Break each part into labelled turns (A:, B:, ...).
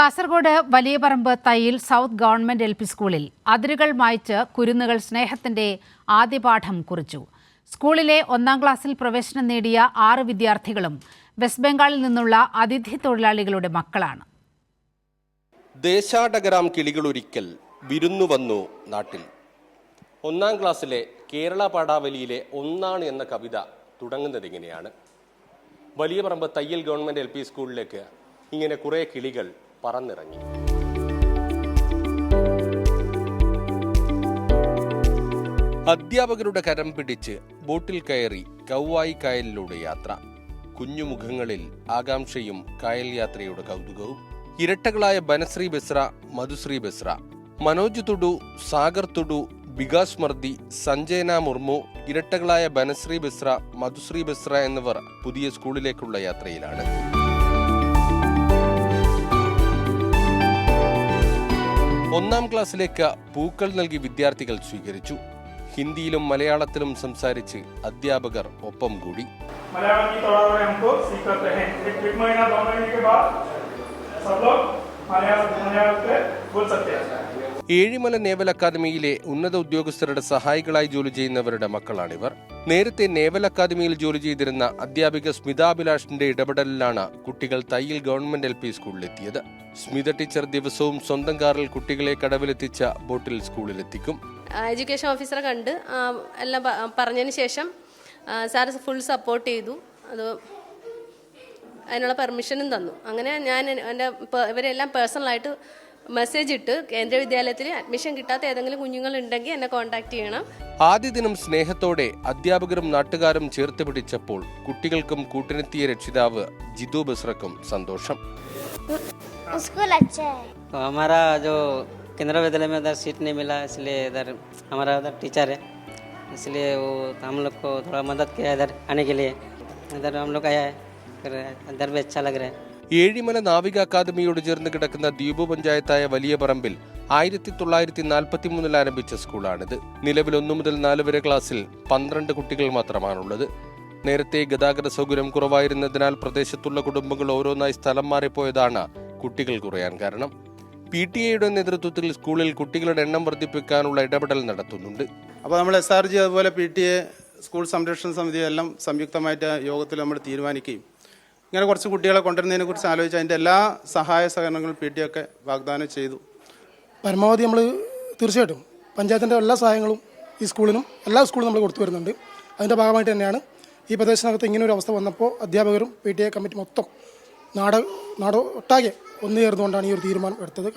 A: Kasaragod Valiyaparamba Thayyil south government LP സ്കൂളിൽ അതിരുകൾ മായ്ച്ച് കുരുന്നുകൾ സ്നേഹത്തിന്റെ ആദ്യപാഠം കുറിച്ചു. സ്കൂളിലെ 1ാം ക്ലാസ്സിൽ പ്രവേശനം നേടിയ 6 വിദ്യാർത്ഥികളും വെസ്റ്റ് ബംഗാളിൽ നിന്നുള്ള അതിഥി തൊഴിലാളികളുടെ മക്കളാണ്.
B: ദേശാടകരാം കിളികളൊരിക്കൽ വിരുന്നു വന്നു നാട്ടിൽ. 1ാം ക്ലാസ്സിലെ കേരള പാഠാവലിയിലെ ഒന്നാണ് എന്ന കവിത തുടങ്ങുന്നത് ഇങ്ങനെയാണ്. വലിയപറമ്പ് തയ്യൽ ഗവൺമെന്റ് LP സ്കൂളിലേക്ക് ഇങ്ങനെ കുറെ കിളികൾ പറന്നിറങ്ങി. അധ്യാപകരുടെ കരം പിടിച്ച് ബോട്ടിൽ കയറി കൗവായി കായലിലൂടെ യാത്ര. കുഞ്ഞുമുഖങ്ങളിൽ ആകാംക്ഷയും കായൽ യാത്രയുടെ കൗതുകവും. ഇരട്ടകളായ ബനശ്രീ ബെസ്ര, മധുശ്രീ ബെസ്ര, മനോജ് തുഡു, സാഗർ തുഡു, വികാസ് മർദി, സഞ്ജയന മുർമു, ഇരട്ടകളായ ബനശ്രീ ബെസ്ര, മധുശ്രീ ബെസ്ര എന്നിവർ പുതിയ സ്കൂളിലേക്കുള്ള യാത്രയിലാണ്. ഒന്നാം ക്ലാസ്സിലേക്ക് പൂക്കൾ നൽകി വിദ്യാർത്ഥികൾ സ്വീകരിച്ചു. ഹിന്ദിയിലും മലയാളത്തിലും സംസാരിച്ച് അധ്യാപകർ ഒപ്പം കൂടി. ഏഴിമല നേവൽ അക്കാദമിയിലെ ഉന്നത ഉദ്യോഗസ്ഥരുടെ സഹായികളായി ജോലി ചെയ്യുന്നവരുടെ മക്കളാണിവർ. നേരത്തെ നേവൽ അക്കാദമിയിൽ ജോലി ചെയ്തിരുന്ന അധ്യാപിക സ്മിതാഭിലാഷിന്റെ ഇടപെടലിലാണ് കുട്ടികൾ തയ്യിൽ ഗവൺമെന്റ് LP സ്കൂളിലെത്തിയത്. സ്മിത ടീച്ചർ ദിവസവും സ്വന്തം കാറിൽ കുട്ടികളെ കടവിലെത്തിച്ച ബോട്ടിൽ സ്കൂളിലെത്തിക്കും.
C: എഡ്യൂക്കേഷൻ ഓഫീസറെ കണ്ട് എല്ലാം പറഞ്ഞതിന് ശേഷം സാർ ഫുൾ സപ്പോർട്ട് ചെയ്തു. അത് അതിനുള്ള പെർമിഷനും തന്നു. അങ്ങനെ ഞാൻ ഇവരെല്ലാം പേഴ്സണലായിട്ട് മെസ്സേജ് ഇട്ട് കേന്ദ്ര വിദ്യാലയത്തിൽ അഡ്മിഷൻ കിട്ടാത്ത ഏതെങ്കിലും കുഞ്ഞുങ്ങൾ ഉണ്ടെങ്കിൽ എന്നെ കോൺടാക്ട് ചെയ്യണം.
B: ആദ്യ ദിനം സ്നേഹത്തോടെ അധ്യാപകരും നാട്ടുകാരും ചേർത്ത് പിടിച്ചപ്പോൾ കുട്ടികൾക്കും കൂട്ടിനെത്തിയ രക്ഷിതാവ് ജിതു ബസ്രക്കും സന്തോഷം.
D: स्कूल अच्छा है।
E: तो हमारा जो केंद्रीय विद्यालय में उधर सीट नहीं मिला, इसलिए इधर हमारा उधर टीचर है, इसलिए वो हम लोग को थोड़ा मदद किया इधर आने के लिए. इधर हम लोग आया है, फिर इधर भी अच्छा लग रहा है.
B: ഏഴിമല നാവിക അക്കാദമിയോട് ചേർന്ന് കിടക്കുന്ന ദ്വീപ് പഞ്ചായത്തായ വലിയപറമ്പിൽ 1943 ആരംഭിച്ച സ്കൂളാണിത്. നിലവിൽ 1 മുതൽ 4 വരെ ക്ലാസ്സിൽ 12 കുട്ടികൾ മാത്രമാണുള്ളത്. നേരത്തെ ഗതാഗത സൗകര്യം കുറവായിരുന്നതിനാൽ പ്രദേശത്തുള്ള കുടുംബങ്ങൾ ഓരോന്നായി സ്ഥലം മാറിപ്പോയതാണ് കുട്ടികൾ കുറയാൻ കാരണം. PTA നേതൃത്വത്തിൽ സ്കൂളിൽ കുട്ടികളുടെ എണ്ണം വർദ്ധിപ്പിക്കാനുള്ള ഇടപെടൽ നടത്തുന്നുണ്ട്.
F: അപ്പോൾ നമ്മൾ SRG അതുപോലെ PTA സ്കൂൾ സംരക്ഷണ സമിതി എല്ലാം സംയുക്തമായിട്ട് യോഗത്തിൽ നമ്മൾ തീരുമാനിക്കുകയും ഇങ്ങനെ കുറച്ച് കുട്ടികളെ കൊണ്ടുവരുന്നതിനെ കുറിച്ച് ആലോചിച്ച് അതിൻ്റെ എല്ലാ സഹായ സഹകരണങ്ങളും PTA ഒക്കെ വാഗ്ദാനം ചെയ്തു.
G: പരമാവധി നമ്മൾ തീർച്ചയായിട്ടും പഞ്ചായത്തിൻ്റെ എല്ലാ സഹായങ്ങളും ഈ സ്കൂളിനും എല്ലാ സ്കൂളും നമ്മൾ കൊടുത്തു വരുന്നുണ്ട്. അതിൻ്റെ ഭാഗമായിട്ട് തന്നെയാണ് ഈ പ്രദേശത്തിനകത്ത് ഇങ്ങനെ ഒരു അവസ്ഥ വന്നപ്പോൾ അധ്യാപകരും PTA കമ്മിറ്റി മൊത്തം നാട് ഒട്ടാകെ ഒന്നു ചേർന്നുകൊണ്ടാണ് ഈ ഒരു തീരുമാനം എടുത്തത്.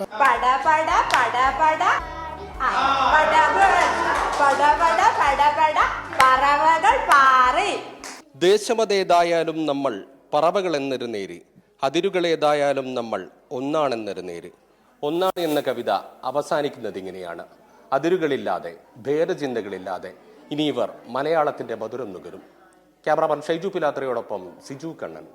B: ദേശമതേതായാലും നമ്മൾ പറവകൾ എന്നൊരു നേര്, അതിരുകളേതായാലും നമ്മൾ ഒന്നാണെന്നൊരു നേര്. ഒന്നാണ് എന്ന കവിത അവസാനിക്കുന്നത് ഇങ്ങനെയാണ്. അതിരുകളില്ലാതെ, ഭേദചിന്തകളില്ലാതെ ഇനി ഇവർ മലയാളത്തിന്റെ മധുരം നുകരും. ക്യാമറാമാൻ ഷൈജു പിലാത്രയോടൊപ്പം സിജു കണ്ണൻ.